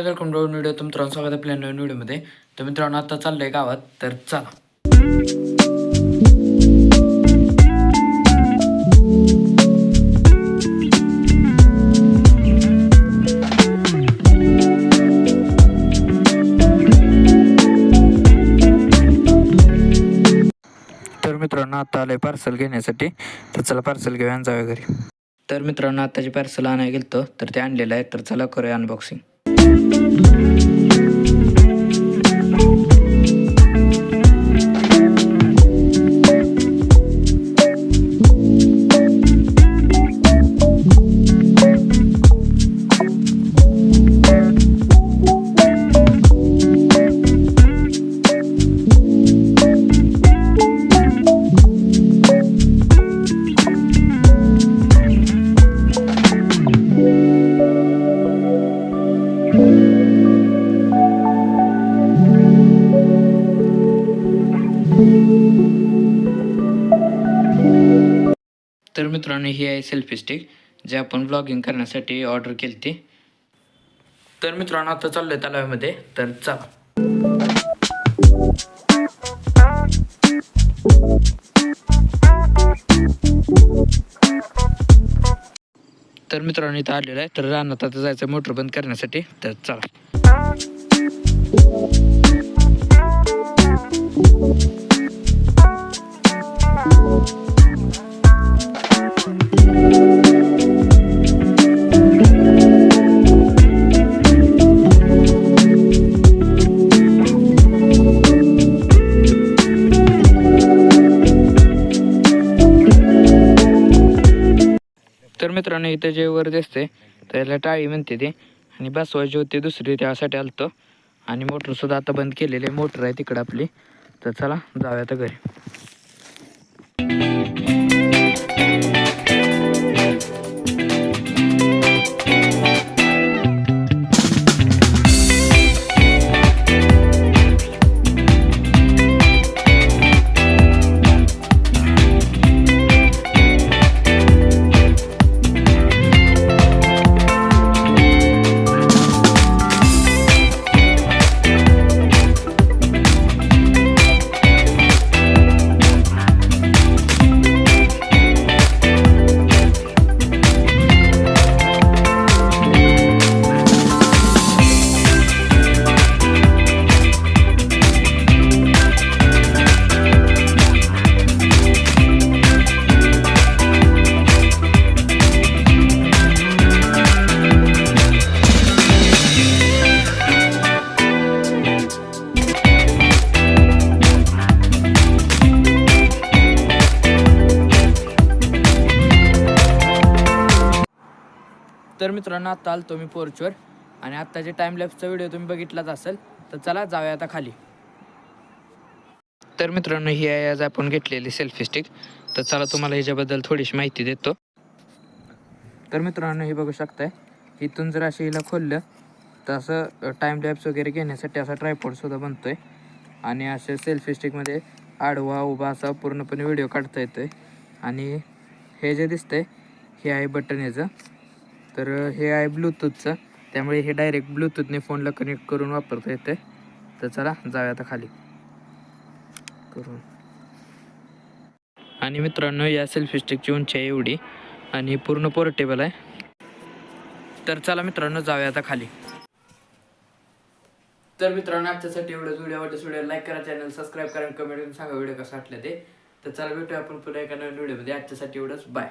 Guys welcome to video. तुमचं स्वागत आहे आपल्या नवीन व्हिडिओमध्ये. तर मित्रांनो आता चाललंय गावात, तर चला. तर मित्रांनो आता आलंय पार्सल घेण्यासाठी, तर चला पार्सल घेऊया आणि जाऊया घरी. तर मित्रांनो आताची पार्सल आणायला गेलतो, तर ते आणलेलं आहे, तर चला करूया अनबॉक्सिंग. तर मित्रांनो ही आहे सेल्फी स्टिक, जे आपण ब्लॉगिंग करण्यासाठी ऑर्डर केली ती. तर मित्रांनो आता चाललोय तलावामध्ये, तर चला. तर मित्रांनो इथं आलेलं आहे, तर रानात आता जायचं मोटर बंद करण्यासाठी, तर चला. तर मित्रांनो इथं जे वर दिसते त्याला टाळी म्हणते ते, आणि बसवायची होती दुसरी, त्यासाठी आलतो. आणि मोटरसुद्धा आता बंद केलेली आहे, मोटर आहे तिकडं आपली. तर चला जाऊया आता घरी. तर मित्रांनो आता आलतो मी पोर्चवर, आणि आत्ताचे टाइम लॅप्सचा व्हिडिओ तुम्ही बघितलाच असेल. तर चला जाऊया आता खाली. तर मित्रांनो ही आहे आज आपण घेतलेली सेल्फी स्टिक. तर चला तुम्हाला ह्याच्याबद्दल थोडीशी माहिती देतो. तर मित्रांनो हे बघू शकताय, इथून जर असे हिला खोललं तर असं टाइम लॅप्स वगैरे घेण्यासाठी असा ट्रायपॉडसुद्धा बनतोय. आणि असे सेल्फी स्टिकमध्ये आडवा उभा असा पूर्णपणे व्हिडिओ काढता येतोय. आणि हे जे दिसतंय हे आहे बटन ह्याचं. तर हे आहे ब्लूटूथचं, त्यामुळे हे डायरेक्ट ब्लूटूथने फोनला कनेक्ट करून वापरता येते. तर चला जाऊया आता खाली करून. आणि मित्रांनो या सेल्फी स्टिकची उंची आहे एवढी, आणि पूर्ण पोर्टेबल आहे. तर चला मित्रांनो जाऊया आता खाली. तर मित्रांनो आजच्यासाठी एवढंच. व्हिडिओ लाईक करा, चॅनल सबस्क्राईब करा, कमेंट करून सांगा व्हिडिओ कसा वाटला ते. तर चला भेटूया आपण पुन्हा एका नवीन व्हिडिओमध्ये. आजच्यासाठी एवढंच, बाय.